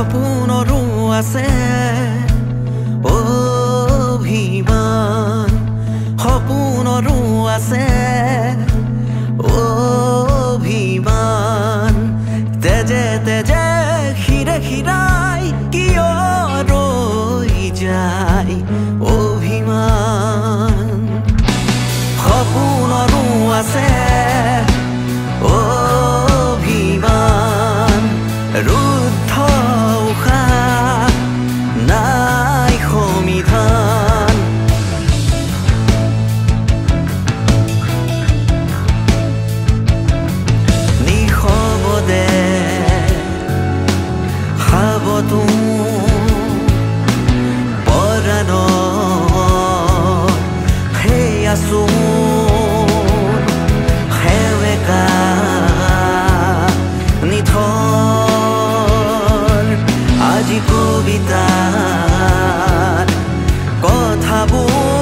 সপোনৰো আছে অভিমান সপোনৰো আছে অভিমান তেজে তেজে খিৰে খিৰাই কিয় ৰৈ যায় অভিমান সপোনৰো আছে অভিমান ৰুদ্ধ উশাহ নাই সমিধান নিশবদে সাৱতো পৰাণৰ সেয়া চোন সেৱেকা নিথৰ আজি কবিতাৰ কথাবোৰ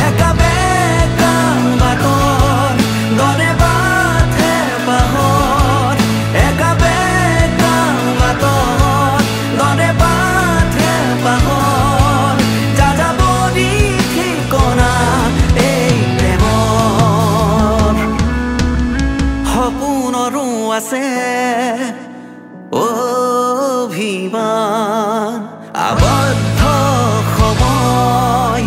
একা বেকা বাটৰ দৰে বাটে পাহৰ একা বেকা বাটৰ দৰে বাটে পাহৰ যাযাবৰী ঠিকনা এই প্ৰেমৰ সপোনৰো আছে অভিমান আবদ্ধ সময়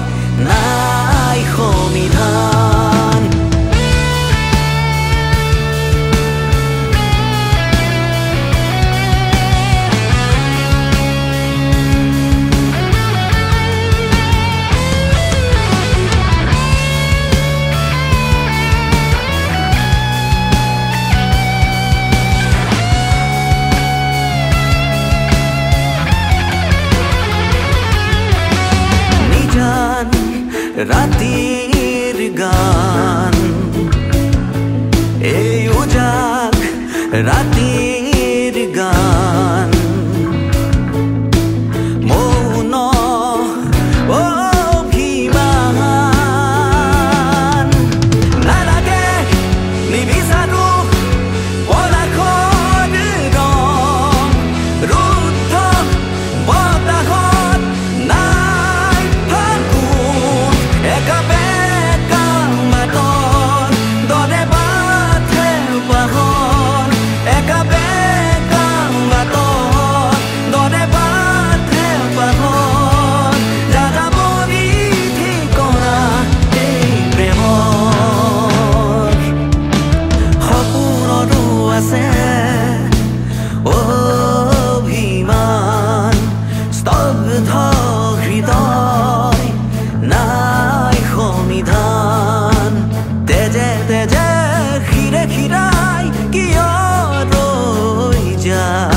নাই সমিধান ৰাতিৰ গান এই উজাক ৰাতিৰ গান মৌন অভিমান নালাগে নিবিচাৰো পলাশৰ ৰং ৰুদ্ধ বতাহত নাই ফাগুন একা বেকা মাতৰ দৰে বাটে পাহৰ একা বেকা মাতৰ দৰে বাটে পাহৰ যাযাবৰী ঠিকনা এই প্ৰেমৰ সপোনৰো আছে অভিমান স্তব্ধ হৃদয় নাই সমিধান তেজে তেজে খিৰে খিৰাই কিয় ৰৈ যায়